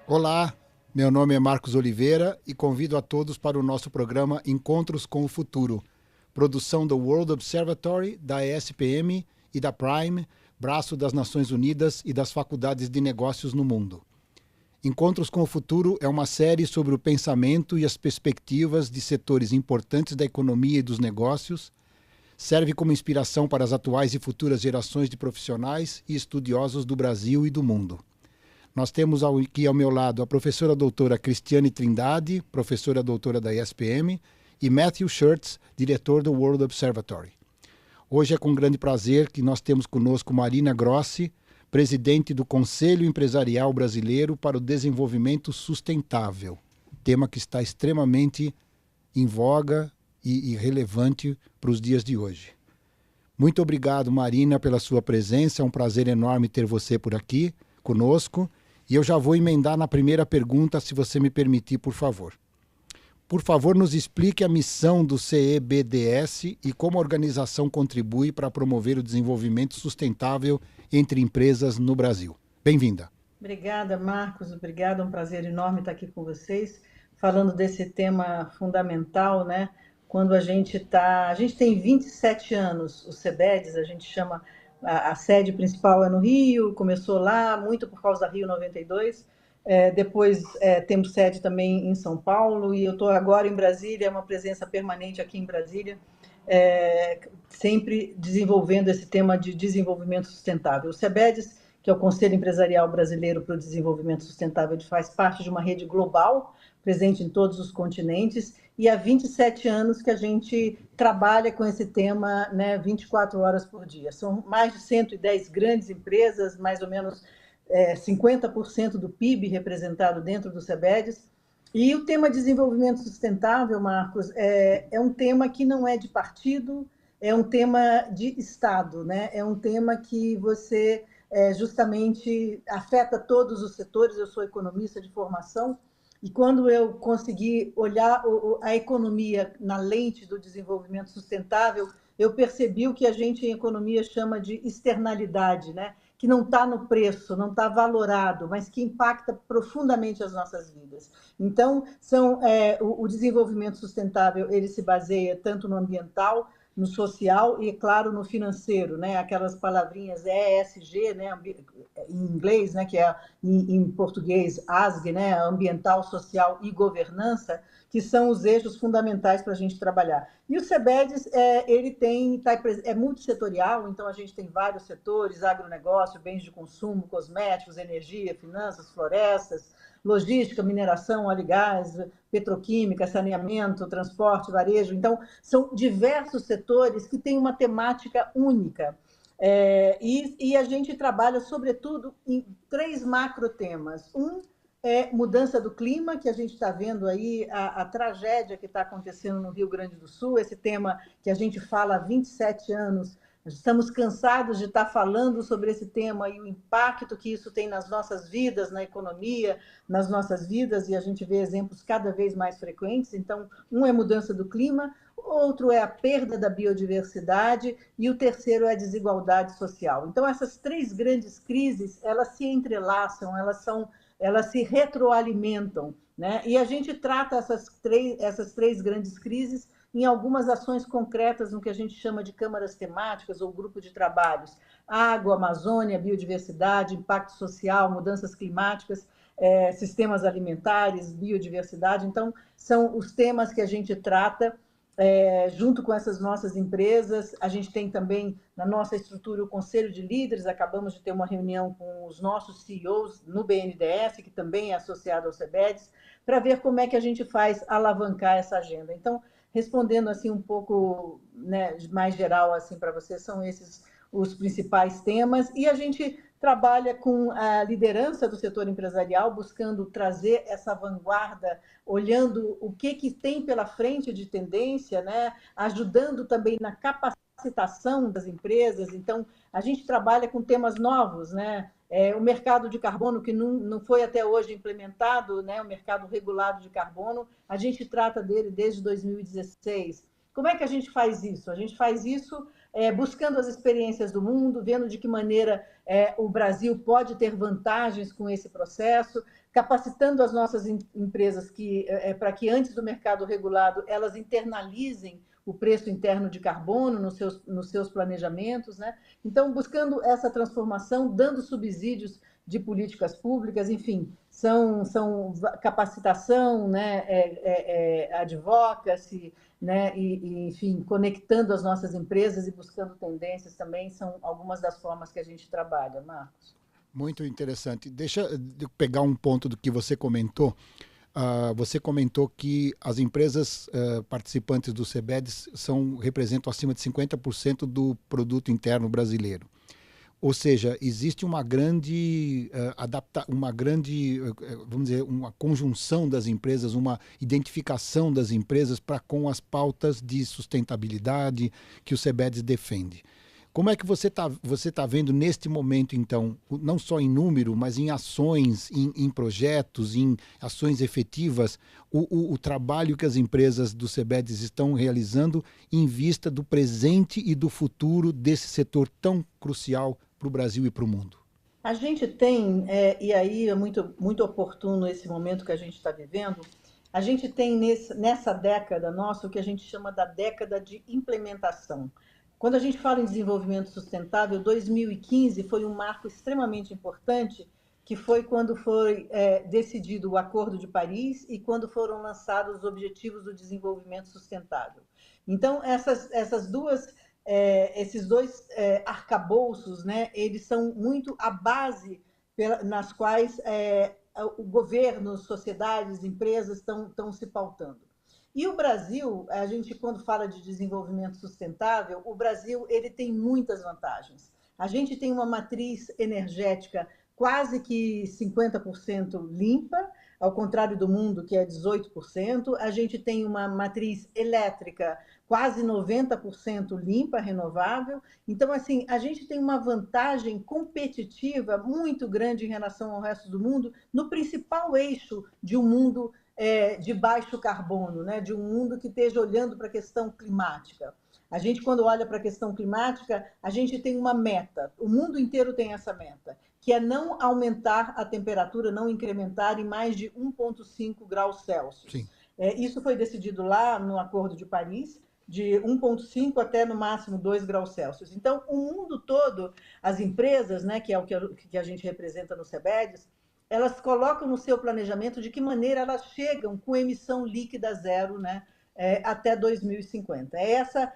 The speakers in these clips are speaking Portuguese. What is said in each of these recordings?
Olá, meu nome é Marcos Oliveira e convido a todos para o nosso programa Encontros com o Futuro, produção do World Observatory, da ESPM e da Prime, braço das Nações Unidas e das faculdades de negócios no mundo. Encontros com o Futuro é uma série sobre o pensamento e as perspectivas de setores importantes da economia e dos negócios. Serve como inspiração para as atuais e futuras gerações de profissionais e estudiosos do Brasil e do mundo. Nós temos aqui ao meu lado a professora doutora Cristiane Trindade, professora doutora da ESPM, e Matthew Shirts, diretor do World Observatory. Hoje é com grande prazer que nós temos conosco Marina Grossi, presidente do Conselho Empresarial Brasileiro para o Desenvolvimento Sustentável, tema que está extremamente em voga e relevante para os dias de hoje. Muito obrigado, Marina, pela sua presença. É um prazer enorme ter você por aqui conosco. E eu já vou emendar na primeira pergunta, se você me permitir, por favor. Por favor, nos explique a missão do CEBDS e como a organização contribui para promover o desenvolvimento sustentável entre empresas no Brasil. Bem-vinda. Obrigada, Marcos. Obrigada, é um prazer enorme estar aqui com vocês, falando desse tema fundamental, né? Quando a gente tem 27 anos, o CEBEDS, a gente chama, a sede principal é no Rio, começou lá, muito por causa da Rio 92, depois temos sede também em São Paulo, e eu estou agora em Brasília, é uma presença permanente aqui em Brasília, sempre desenvolvendo esse tema de desenvolvimento sustentável. O CEBEDS, que é o Conselho Empresarial Brasileiro para o Desenvolvimento Sustentável, ele faz parte de uma rede global, presente em todos os continentes, e há 27 anos que a gente trabalha com esse tema, né, 24 horas por dia. São mais de 110 grandes empresas, mais ou menos 50% do PIB representado dentro do CEBEDS. E o tema desenvolvimento sustentável, Marcos, é um tema que não é de partido, é um tema de Estado, né? É um tema que você justamente afeta todos os setores. Eu sou economista de formação, e quando eu consegui olhar a economia na lente do desenvolvimento sustentável, eu percebi o que a gente em economia chama de externalidade, né? Que não está no preço, não está valorado, mas que impacta profundamente as nossas vidas. Então, o desenvolvimento sustentável ele se baseia tanto no ambiental, no social e, claro, no financeiro, né? Aquelas palavrinhas ESG, né? Em inglês, né? Que é em português ASG, né? Ambiental, social e governança, que são os eixos fundamentais para a gente trabalhar. E o CEBEDS, é multissetorial, então a gente tem vários setores: agronegócio, bens de consumo, cosméticos, energia, finanças, florestas, logística, mineração, óleo e gás, petroquímica, saneamento, transporte, varejo. Então, são diversos setores que têm uma temática única. E a gente trabalha, sobretudo, em três macro temas. É mudança do clima, que a gente está vendo aí a tragédia que está acontecendo no Rio Grande do Sul, esse tema que a gente fala há 27 anos. Estamos cansados de estar falando sobre esse tema e o impacto que isso tem nas nossas vidas, na economia, nas nossas vidas, e a gente vê exemplos cada vez mais frequentes. Então, um é mudança do clima, outro é a perda da biodiversidade e o terceiro é a desigualdade social. Então, essas três grandes crises, elas se entrelaçam, elas se retroalimentam, né? E a gente trata essas três grandes crises em algumas ações concretas no que a gente chama de câmaras temáticas ou grupo de trabalhos: água, Amazônia, biodiversidade, impacto social, mudanças climáticas, sistemas alimentares, biodiversidade. Então, são os temas que a gente trata junto com essas nossas empresas. A gente tem também na nossa estrutura o Conselho de Líderes. Acabamos de ter uma reunião com os nossos CEOs no BNDES, que também é associado ao CEBEDS, para ver como é que a gente faz alavancar essa agenda. Então, respondendo assim um pouco, né, mais geral assim para você, são esses os principais temas. E a gente trabalha com a liderança do setor empresarial, buscando trazer essa vanguarda, olhando o que tem pela frente de tendência, né? Ajudando também na capacitação das empresas. Então, a gente trabalha com temas novos, né? O mercado de carbono, que não foi até hoje implementado, né? O mercado regulado de carbono, a gente trata dele desde 2016. Como é que a gente faz isso? A gente faz isso buscando as experiências do mundo, vendo de que maneira o Brasil pode ter vantagens com esse processo, capacitando as nossas empresas para que antes do mercado regulado elas internalizem o preço interno de carbono nos seus planejamentos, né? Então, buscando essa transformação, dando subsídios de políticas públicas, enfim, são capacitação, né, advocacy, né, enfim, conectando as nossas empresas e buscando tendências também, são algumas das formas que a gente trabalha, Marcos. Muito interessante. Deixa eu pegar um ponto do que você comentou. Você comentou que as empresas participantes do CBEDS representam acima de 50% do produto interno brasileiro. Ou seja, existe uma grande vamos dizer, uma conjunção das empresas, uma identificação das empresas com as pautas de sustentabilidade que o CBEDS defende. Como é que você tá vendo neste momento, então, não só em número, mas em ações, em projetos, em ações efetivas, o trabalho que as empresas do CBEDS estão realizando em vista do presente e do futuro desse setor tão crucial para o Brasil e para o mundo? A gente tem, e aí é muito oportuno esse momento que a gente está vivendo, a gente tem nessa década nossa o que a gente chama da década de implementação. Quando a gente fala em desenvolvimento sustentável, 2015 foi um marco extremamente importante, que foi quando foi decidido o Acordo de Paris e quando foram lançados os Objetivos do Desenvolvimento Sustentável. Então, esses dois arcabouços, né, eles são muito a base nas quais o governo, sociedades, empresas estão se pautando. E o Brasil, a gente quando fala de desenvolvimento sustentável, o Brasil ele tem muitas vantagens. A gente tem uma matriz energética quase que 50% limpa, ao contrário do mundo, que é 18%. A gente tem uma matriz elétrica quase 90% limpa, renovável. Então, assim, a gente tem uma vantagem competitiva muito grande em relação ao resto do mundo, no principal eixo de um mundo de baixo carbono, né? De um mundo que esteja olhando para a questão climática. A gente, quando olha para a questão climática, a gente tem uma meta, o mundo inteiro tem essa meta, que é não aumentar a temperatura, não incrementar em mais de 1,5 graus Celsius. Isso foi decidido lá no Acordo de Paris, de 1,5 até no máximo 2 graus Celsius. Então, o mundo todo, as empresas, né, que é o que a gente representa no CBEDS, elas colocam no seu planejamento de que maneira elas chegam com emissão líquida zero, né, até 2050. Essa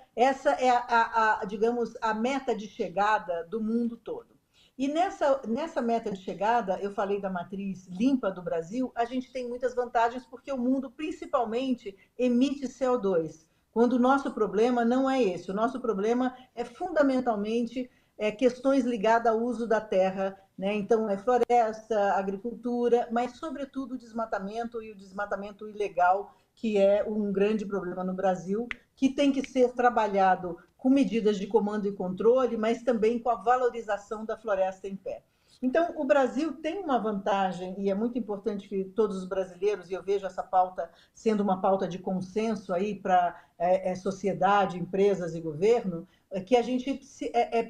é digamos, a meta de chegada do mundo todo. E nessa meta de chegada, eu falei da matriz limpa do Brasil, a gente tem muitas vantagens porque o mundo principalmente emite CO2, quando o nosso problema não é esse. O nosso problema é fundamentalmente questões ligadas ao uso da terra, né? Então, floresta, agricultura, mas, sobretudo, o desmatamento e o desmatamento ilegal, que é um grande problema no Brasil, que tem que ser trabalhado com medidas de comando e controle, mas também com a valorização da floresta em pé. Então, o Brasil tem uma vantagem, e é muito importante que todos os brasileiros, e eu vejo essa pauta sendo uma pauta de consenso aí para sociedade, empresas e governo, que a gente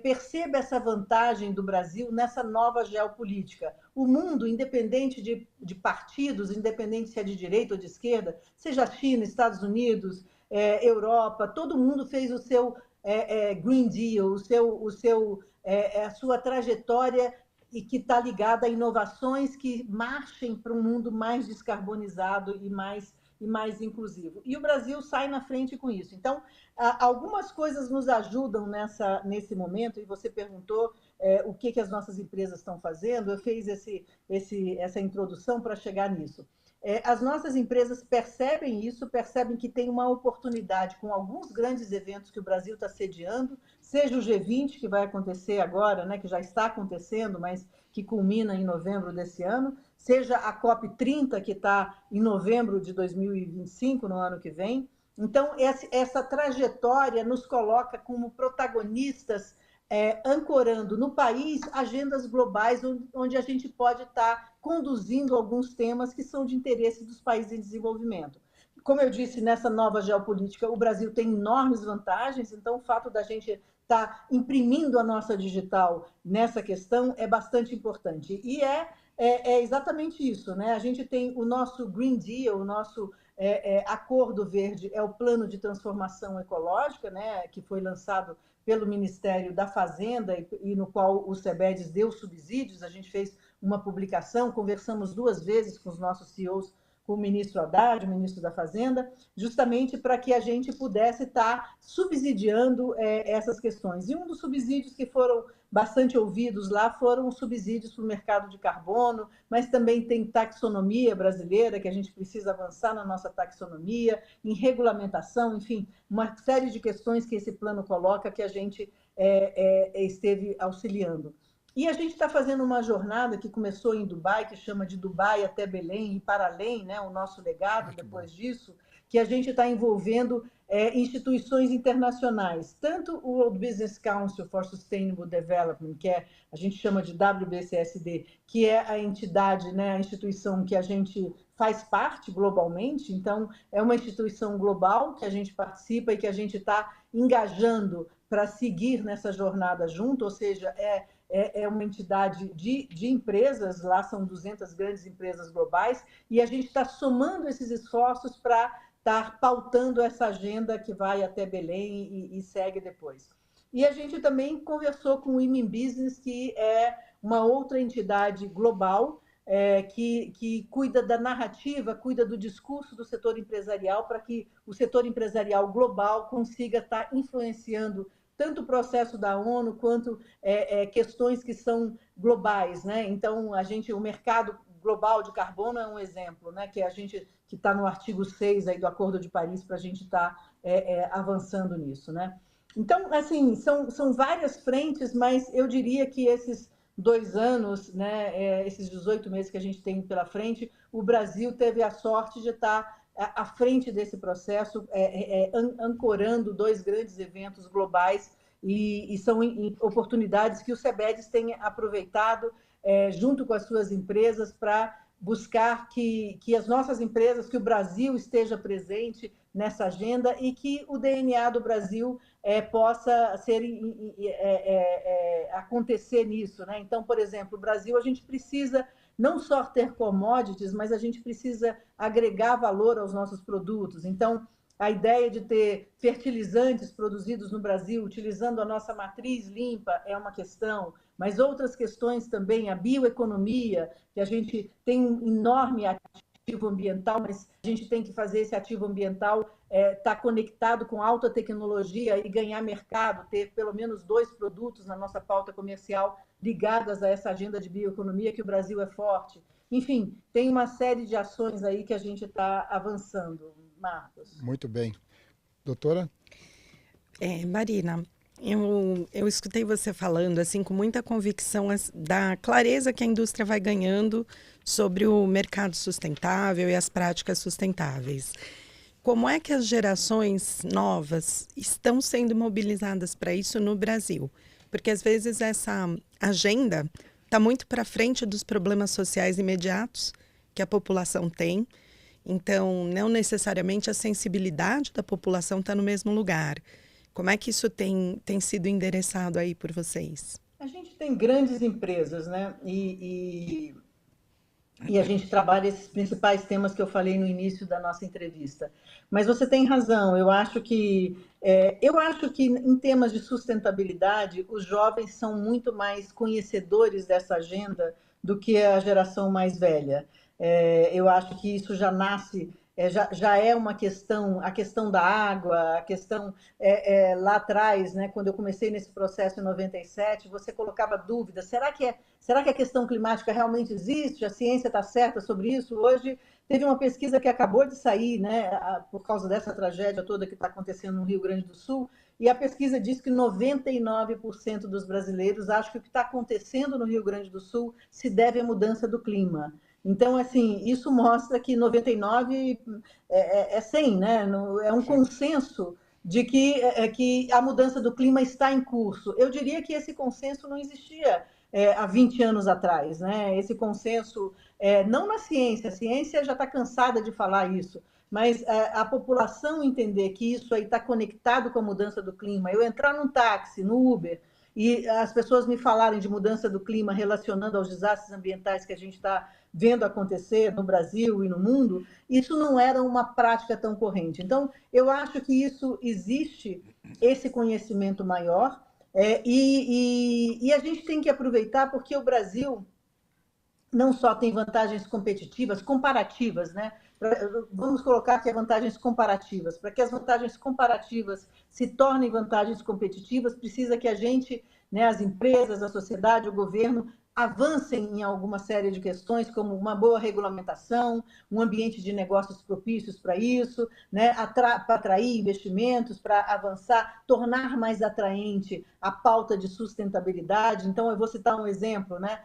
perceba essa vantagem do Brasil nessa nova geopolítica. O mundo, independente de partidos, independente se é de direita ou de esquerda, seja China, Estados Unidos, Europa, todo mundo fez o seu Green Deal, a sua trajetória e que está ligada a inovações que marchem para um mundo mais descarbonizado e mais inclusivo. E o Brasil sai na frente com isso. Então, algumas coisas nos ajudam nesse momento, e você perguntou o que as nossas empresas estão fazendo, eu fiz essa introdução para chegar nisso. As nossas empresas percebem isso, percebem que tem uma oportunidade com alguns grandes eventos que o Brasil está sediando, seja o G20, que vai acontecer agora, né, que já está acontecendo, mas que culmina em novembro desse ano, seja a COP30, que está em novembro de 2025, no ano que vem. Então, essa trajetória nos coloca como protagonistas ancorando no país agendas globais onde a gente pode estar conduzindo alguns temas que são de interesse dos países em desenvolvimento. Como eu disse, nessa nova geopolítica, o Brasil tem enormes vantagens, então o fato da gente está imprimindo a nossa digital nessa questão é bastante importante. E é exatamente isso, né? A gente tem o nosso Green Deal, o nosso Acordo Verde, é o plano de transformação ecológica, né? Que foi lançado pelo Ministério da Fazenda e no qual o SEBEDES deu subsídios. A gente fez uma publicação, conversamos 2 vezes com os nossos CEOs, com o ministro Haddad, o ministro da Fazenda, justamente para que a gente pudesse estar subsidiando essas questões. E um dos subsídios que foram bastante ouvidos lá foram os subsídios para o mercado de carbono, mas também tem taxonomia brasileira, que a gente precisa avançar na nossa taxonomia, em regulamentação, enfim, uma série de questões que esse plano coloca que a gente esteve auxiliando. E a gente está fazendo uma jornada que começou em Dubai, que chama de Dubai até Belém e para além, né, o nosso legado depois disso, que a gente está envolvendo instituições internacionais, tanto o World Business Council for Sustainable Development, que a gente chama de WBCSD, que é a entidade, né, a instituição que a gente faz parte globalmente, então é uma instituição global que a gente participa e que a gente está engajando para seguir nessa jornada junto, ou seja, é uma entidade de empresas, lá são 200 grandes empresas globais, e a gente está somando esses esforços para estar pautando essa agenda que vai até Belém e segue depois. E a gente também conversou com o Women Business, que é uma outra entidade global que cuida da narrativa, cuida do discurso do setor empresarial, para que o setor empresarial global consiga estar influenciando tanto o processo da ONU quanto questões que são globais, né? Então, o mercado global de carbono é um exemplo, né? Que a gente que está no artigo 6 aí do Acordo de Paris para a gente estar avançando nisso, né? Então, assim, são várias frentes, mas eu diria que esses 2 anos, né? Esses 18 meses que a gente tem pela frente, o Brasil teve a sorte de estar à frente desse processo, ancorando 2 grandes eventos globais e são oportunidades que o SEBEDES tem aproveitado junto com as suas empresas para buscar que as nossas empresas, que o Brasil esteja presente nessa agenda e que o DNA do Brasil possa acontecer nisso, né? Então, por exemplo, o Brasil, a gente precisa não só ter commodities, mas a gente precisa agregar valor aos nossos produtos. Então, a ideia de ter fertilizantes produzidos no Brasil, utilizando a nossa matriz limpa, é uma questão, mas outras questões também, a bioeconomia, que a gente tem um enorme ativo ambiental, mas a gente tem que fazer esse ativo ambiental estar conectado com alta tecnologia e ganhar mercado, ter pelo menos 2 produtos na nossa pauta comercial ligadas a essa agenda de bioeconomia, que o Brasil é forte. Enfim, tem uma série de ações aí que a gente está avançando, Marcos. Muito bem. Doutora? Marina, eu escutei você falando assim com muita convicção da clareza que a indústria vai ganhando sobre o mercado sustentável e as práticas sustentáveis. Como é que as gerações novas estão sendo mobilizadas para isso no Brasil? Porque às vezes essa agenda está muito para frente dos problemas sociais imediatos que a população tem. Então, não necessariamente a sensibilidade da população está no mesmo lugar. Como é que isso tem sido endereçado aí por vocês? A gente tem grandes empresas, né? E a gente trabalha esses principais temas que eu falei no início da nossa entrevista. Mas você tem razão, eu acho que em temas de sustentabilidade, os jovens são muito mais conhecedores dessa agenda do que a geração mais velha. Eu acho que isso já nasce, já é uma questão, a questão da água, a questão lá atrás, né, quando eu comecei nesse processo em 97, você colocava dúvidas, será que a questão climática realmente existe? A ciência está certa sobre isso? Hoje teve uma pesquisa que acabou de sair, né, por causa dessa tragédia toda que está acontecendo no Rio Grande do Sul, e a pesquisa diz que 99% dos brasileiros acham que o que está acontecendo no Rio Grande do Sul se deve à mudança do clima. Então, assim, isso mostra que 99 é 100, né? É um consenso de que a mudança do clima está em curso. Eu diria que esse consenso não existia há 20 anos atrás, né? Esse consenso não na ciência, a ciência já está cansada de falar isso, mas a população entender que isso aí está conectado com a mudança do clima. Eu entrar num táxi, no Uber, e as pessoas me falarem de mudança do clima relacionando aos desastres ambientais que a gente está vendo acontecer no Brasil e no mundo, isso não era uma prática tão corrente. Então, eu acho que isso existe, esse conhecimento maior, e a gente tem que aproveitar, porque o Brasil não só tem vantagens competitivas, comparativas, né? Vamos colocar que é vantagens comparativas. Para que as vantagens comparativas se tornem vantagens competitivas, precisa que a gente, né, as empresas, a sociedade, o governo, avancem em alguma série de questões, como uma boa regulamentação, um ambiente de negócios propícios para isso, né, para atrair investimentos, para avançar, tornar mais atraente a pauta de sustentabilidade. Então, eu vou citar um exemplo, né?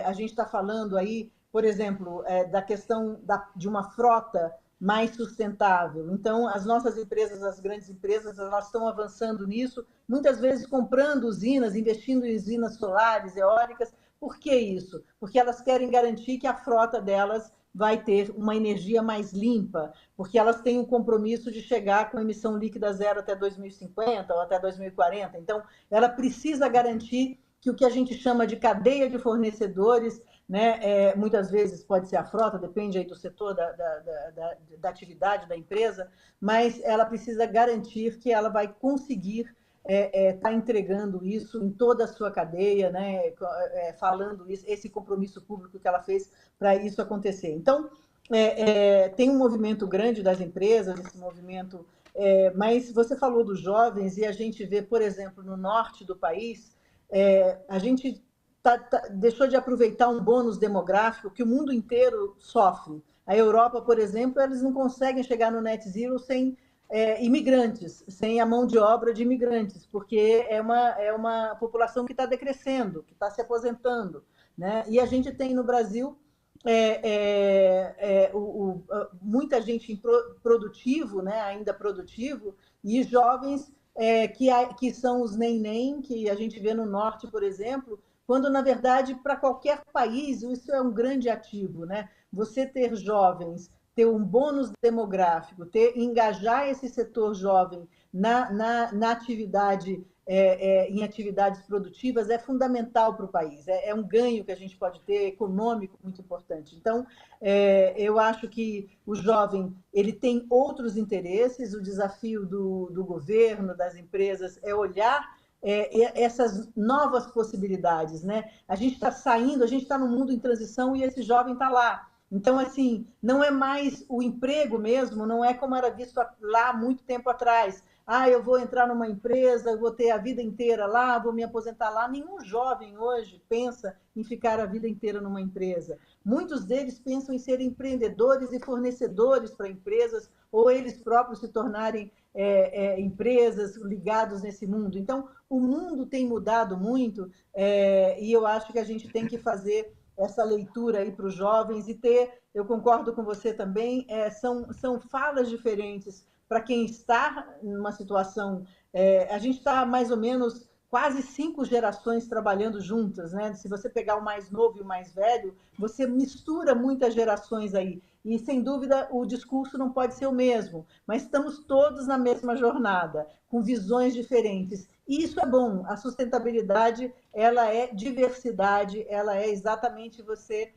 A gente está falando aí, por exemplo, da questão de uma frota mais sustentável. Então, as nossas empresas, as grandes empresas, elas estão avançando nisso, muitas vezes comprando usinas, investindo em usinas solares, eólicas. Por que isso? Porque elas querem garantir que a frota delas vai ter uma energia mais limpa, porque elas têm o compromisso de chegar com emissão líquida zero até 2050 ou até 2040. Então, ela precisa garantir que o que a gente chama de cadeia de fornecedores, né, muitas vezes pode ser a frota, depende aí do setor da atividade da empresa, mas ela precisa garantir que ela vai conseguir tá entregando isso em toda a sua cadeia, né, falando isso, esse compromisso público que ela fez para isso acontecer. Então, tem um movimento grande das empresas, esse movimento, mas você falou dos jovens e a gente vê, por exemplo, no norte do país, a gente deixou de aproveitar um bônus demográfico que o mundo inteiro sofre. A Europa, por exemplo, eles não conseguem chegar no net zero sem imigrantes, sem a mão de obra de imigrantes, porque é uma população que está decrescendo, que está se aposentando, né? E a gente tem no Brasil muita gente produtivo, né? Ainda produtivo, e jovens que são os nem-nem, que a gente vê no norte, por exemplo, quando, na verdade, para qualquer país, isso é um grande ativo, né? Você ter jovens, ter um bônus demográfico, engajar esse setor jovem na atividade, em atividades produtivas, é fundamental para o país. É um ganho que a gente pode ter, econômico, muito importante. Então, eu acho que o jovem ele tem outros interesses, o desafio do governo, das empresas, é olhar essas novas possibilidades, né? A gente está saindo, a gente está num mundo em transição e esse jovem está lá. Então, assim, não é mais o emprego mesmo, não é como era visto lá muito tempo atrás. Eu vou entrar numa empresa, vou ter a vida inteira lá, vou me aposentar lá. Nenhum jovem hoje pensa em ficar a vida inteira numa empresa. Muitos deles pensam em ser empreendedores e fornecedores para empresas, ou eles próprios se tornarem empresas ligados nesse mundo. Então, o mundo tem mudado muito, e eu acho que a gente tem que fazer essa leitura aí para os jovens e eu concordo com você também, são falas diferentes para quem está numa situação, a gente está mais ou menos quase 5 gerações trabalhando juntas, né? Se você pegar o mais novo e o mais velho, você mistura muitas gerações aí. E, sem dúvida, o discurso não pode ser o mesmo, mas estamos todos na mesma jornada, com visões diferentes. E isso é bom. A sustentabilidade, ela é diversidade, ela é exatamente você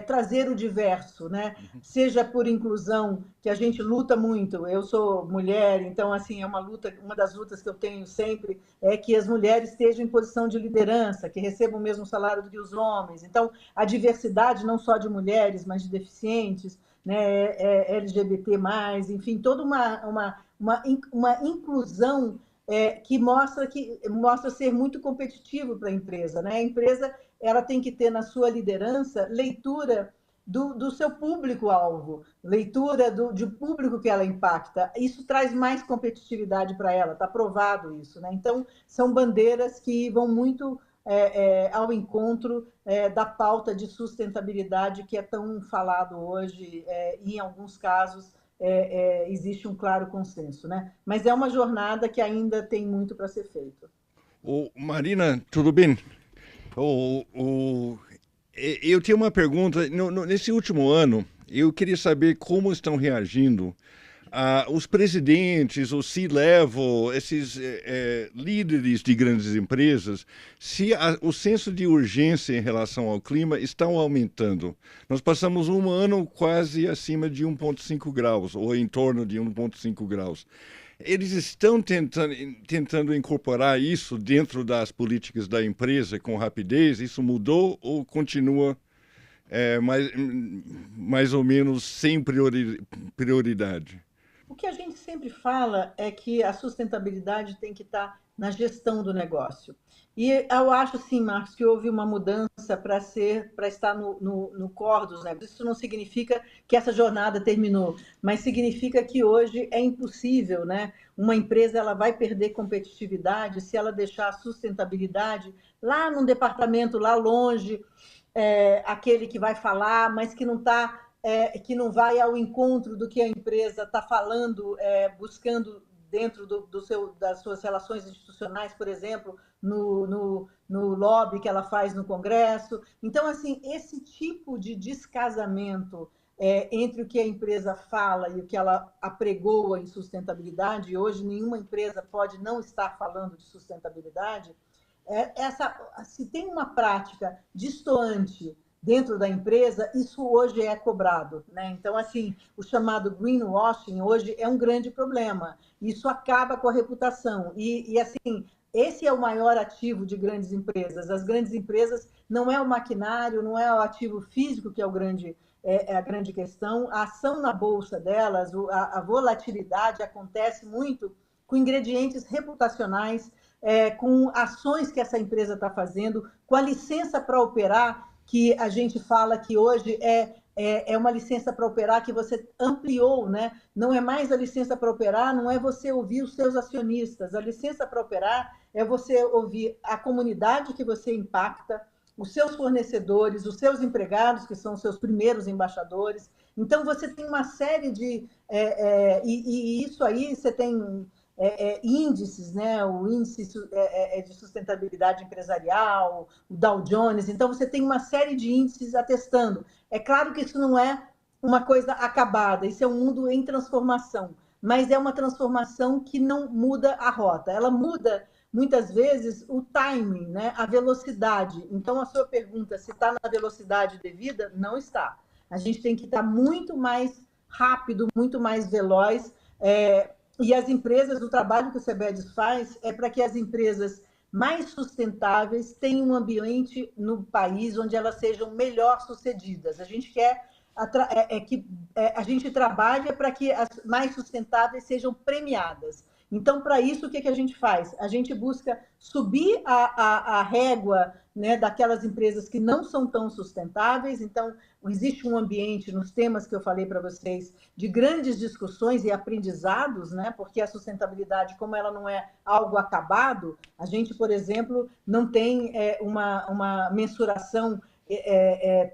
trazer o diverso, né? Seja por inclusão, que a gente luta muito. Eu sou mulher, então assim é uma luta, uma das lutas que eu tenho sempre é que as mulheres estejam em posição de liderança, que recebam o mesmo salário do que os homens. Então a diversidade não só de mulheres, mas de deficientes, né? LGBT+, enfim, toda uma inclusão que mostra ser muito competitivo para a empresa, né? A empresa ela tem que ter na sua liderança leitura do seu público-alvo, leitura do público que ela impacta. Isso traz mais competitividade para ela, está provado isso, né? Então, são bandeiras que vão muito ao encontro da pauta de sustentabilidade que é tão falado hoje, e em alguns casos existe um claro consenso, né? Mas é uma jornada que ainda tem muito para ser feito. Marina, tudo bem? Eu tenho uma pergunta. Nesse último ano, eu queria saber como estão reagindo os presidentes, o C-level, esses líderes de grandes empresas, se o senso de urgência em relação ao clima estão aumentando. Nós passamos um ano quase acima de 1,5 graus, ou em torno de 1,5 graus. Eles estão tentando incorporar isso dentro das políticas da empresa com rapidez? Isso mudou ou continua mais ou menos sem prioridade? O que a gente sempre fala é que a sustentabilidade tem que estar na gestão do negócio. E eu acho, sim, Marcos, que houve uma mudança para estar no core dos negócios. Isso não significa que essa jornada terminou, mas significa que hoje é impossível, né? Uma empresa ela vai perder competitividade se ela deixar a sustentabilidade lá num departamento lá longe, aquele que vai falar, mas que não está que não vai ao encontro do que a empresa está falando, buscando dentro das suas relações institucionais, por exemplo, no lobby que ela faz no Congresso. Então, assim, esse tipo de descasamento entre o que a empresa fala e o que ela apregoa em sustentabilidade, e hoje nenhuma empresa pode não estar falando de sustentabilidade, se tem uma prática destoante dentro da empresa, isso hoje é cobrado, né? Então, assim, o chamado greenwashing hoje é um grande problema. Isso acaba com a reputação. Assim, esse é o maior ativo de grandes empresas. As grandes empresas não é o maquinário, não é o ativo físico que é a grande questão. A ação na bolsa delas, a volatilidade acontece muito com ingredientes reputacionais, com ações que essa empresa está fazendo, com a licença para operar, que a gente fala que hoje é uma licença para operar que você ampliou, né? Não é mais a licença para operar, não é você ouvir os seus acionistas. A licença para operar é você ouvir a comunidade que você impacta, os seus fornecedores, os seus empregados, que são os seus primeiros embaixadores. Então, você tem uma série de... e isso aí você tem... índices, né? O índice de sustentabilidade empresarial, o Dow Jones. Então, você tem uma série de índices atestando. É claro que isso não é uma coisa acabada, isso é um mundo em transformação, mas é uma transformação que não muda a rota. Ela muda, muitas vezes, o timing, né? A velocidade. Então, a sua pergunta, se está na velocidade devida, não está. A gente tem que estar muito mais rápido, muito mais veloz, e as empresas, o trabalho que o CEBEDES faz é para que as empresas mais sustentáveis tenham um ambiente no país onde elas sejam melhor sucedidas. A gente quer a gente trabalha para que as mais sustentáveis sejam premiadas. Então, para isso, o que a gente faz? A gente busca subir a régua, né, daquelas empresas que não são tão sustentáveis. Então, existe um ambiente, nos temas que eu falei para vocês, de grandes discussões e aprendizados, né, porque a sustentabilidade, como ela não é algo acabado, a gente, por exemplo, não tem uma mensuração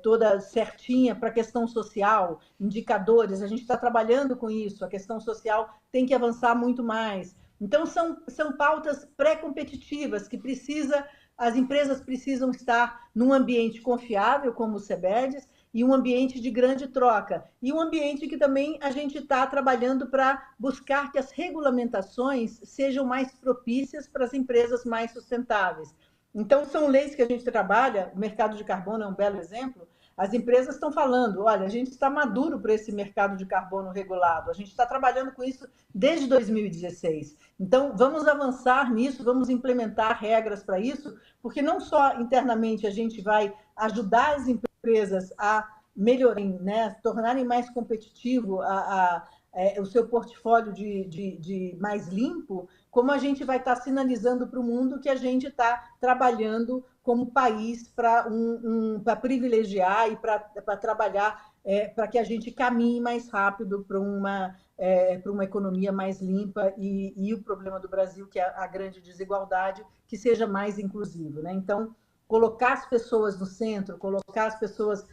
toda certinha para a questão social, indicadores, a gente está trabalhando com isso, a questão social tem que avançar muito mais. Então, são pautas pré-competitivas que as empresas precisam estar num ambiente confiável, como o CEBEDES, e um ambiente de grande troca. E um ambiente que também a gente está trabalhando para buscar que as regulamentações sejam mais propícias para as empresas mais sustentáveis. Então, são leis que a gente trabalha, o mercado de carbono é um belo exemplo. As empresas estão falando, olha, a gente está maduro para esse mercado de carbono regulado, a gente está trabalhando com isso desde 2016. Então, vamos avançar nisso, vamos implementar regras para isso, porque não só internamente a gente vai ajudar as empresas a melhorarem, né, tornarem mais competitivo o seu portfólio de mais limpo, como a gente vai estar sinalizando para o mundo que a gente está trabalhando como país para privilegiar e para trabalhar para que a gente caminhe mais rápido para uma economia mais limpa e o problema do Brasil, que é a grande desigualdade, que seja mais inclusivo, né? Então, colocar as pessoas no centro, colocar as pessoas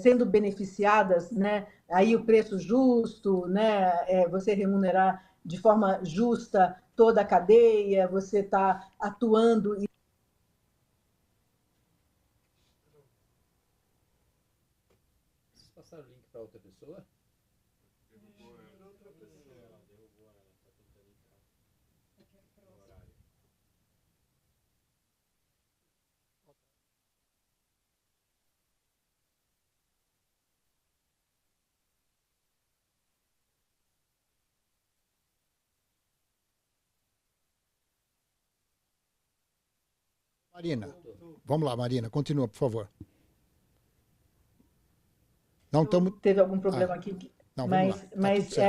sendo beneficiadas, né? Aí o preço justo, né? Você remunerar de forma justa toda a cadeia, você está atuando passaram o link para outra pessoa? Marina, vamos lá, Marina, continua, por favor. Não estamos... Teve algum problema aqui, não, vamos lá. mas Tá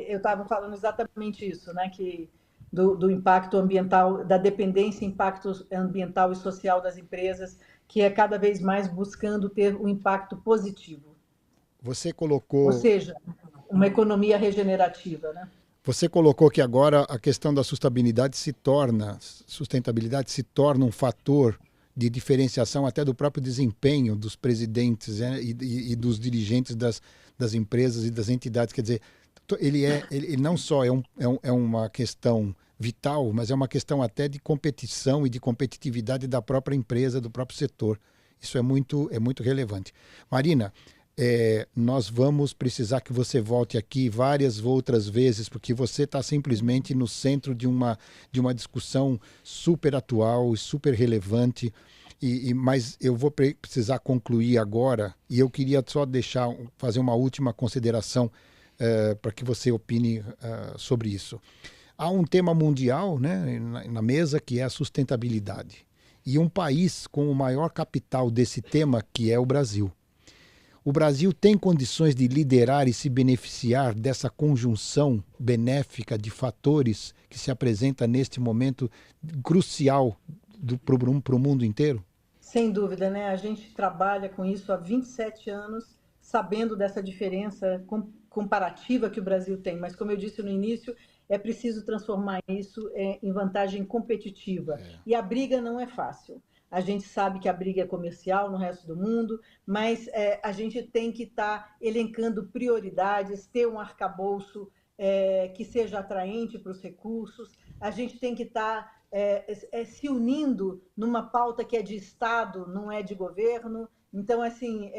eu estava falando exatamente isso, né? Que do impacto ambiental, da dependência, impacto ambiental e social das empresas, que é cada vez mais buscando ter um impacto positivo. Você colocou... Ou seja, uma economia regenerativa, né? Você colocou que agora a questão da sustentabilidade se torna um fator de diferenciação até do próprio desempenho dos presidentes, né, e dos dirigentes das empresas e das entidades. Quer dizer, ele não só é uma questão vital, mas é uma questão até de competição e de competitividade da própria empresa, do próprio setor. Isso é muito relevante. Marina, nós vamos precisar que você volte aqui várias outras vezes, porque você está simplesmente no centro de uma discussão super atual e super relevante. Mas eu vou precisar concluir agora, e eu queria só fazer uma última consideração para que você opine sobre isso. Há um tema mundial, né, na mesa, que é a sustentabilidade. E um país com o maior capital desse tema, que é o Brasil. O Brasil tem condições de liderar e se beneficiar dessa conjunção benéfica de fatores que se apresenta neste momento crucial para o mundo inteiro? Sem dúvida, né? A gente trabalha com isso há 27 anos, sabendo dessa diferença comparativa que o Brasil tem. Mas, como eu disse no início, é preciso transformar isso em vantagem competitiva. E a briga não é fácil. A gente sabe que a briga é comercial no resto do mundo, mas a gente tem que estar elencando prioridades, ter um arcabouço que seja atraente para os recursos. A gente tem que estar se unindo numa pauta que é de Estado, não é de governo. Então, assim,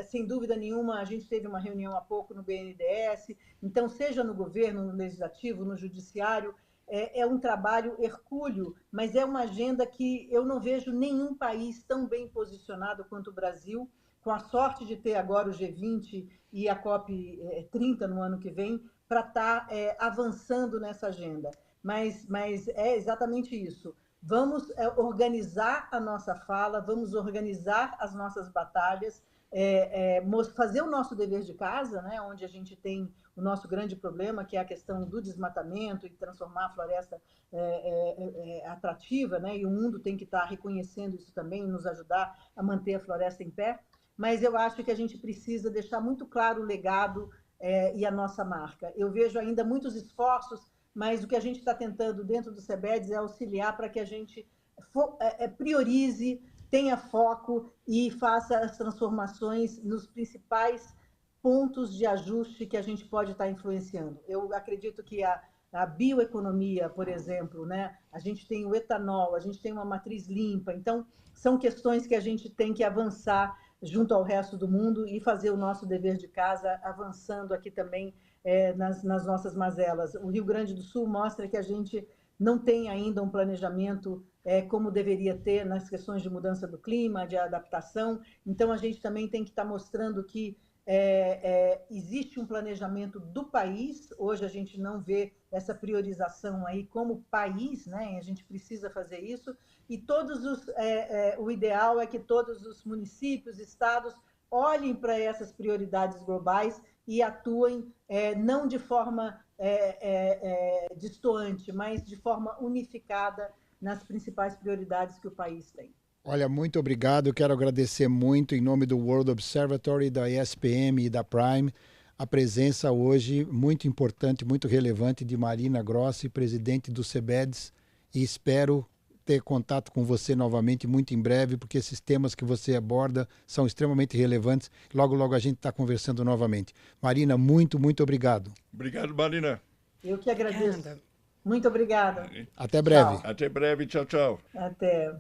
sem dúvida nenhuma, a gente teve uma reunião há pouco no BNDES. Então, seja no governo, no legislativo, no judiciário, é um trabalho hercúleo, mas é uma agenda que eu não vejo nenhum país tão bem posicionado quanto o Brasil, com a sorte de ter agora o G20 e a COP30 no ano que vem, para estar avançando nessa agenda. Mas é exatamente isso. Vamos organizar a nossa fala, vamos organizar as nossas batalhas, fazer o nosso dever de casa, né, onde a gente tem o nosso grande problema, que é a questão do desmatamento e transformar a floresta atrativa, né, e o mundo tem que estar reconhecendo isso também e nos ajudar a manter a floresta em pé. Mas eu acho que a gente precisa deixar muito claro o legado e a nossa marca. Eu vejo ainda muitos esforços, mas o que a gente está tentando dentro do CEBEDES é auxiliar para que a gente priorize, tenha foco e faça as transformações nos principais pontos de ajuste que a gente pode estar influenciando. Eu acredito que a bioeconomia, por exemplo, né? A gente tem o etanol, a gente tem uma matriz limpa, então são questões que a gente tem que avançar junto ao resto do mundo e fazer o nosso dever de casa, avançando aqui também nas nossas mazelas. O Rio Grande do Sul mostra que a gente não tem ainda um planejamento como deveria ter nas questões de mudança do clima, de adaptação. Então, a gente também tem que estar mostrando que existe um planejamento do país. Hoje a gente não vê essa priorização aí como país, né? A gente precisa fazer isso. E o ideal é que todos os municípios, estados, olhem para essas prioridades globais e atuem não de forma distoante, mas de forma unificada nas principais prioridades que o país tem. Olha, muito obrigado. Eu quero agradecer muito, em nome do World Observatory, da ESPM e da Prime, a presença hoje muito importante, muito relevante de Marina Grossi, presidente do CEBEDES, e espero ter contato com você novamente muito em breve, porque esses temas que você aborda são extremamente relevantes. Logo, logo a gente está conversando novamente. Marina, muito, muito obrigado. Obrigado, Marina. Eu que agradeço. Muito obrigada. Até breve. Tchau. Até breve. Tchau, tchau. Até.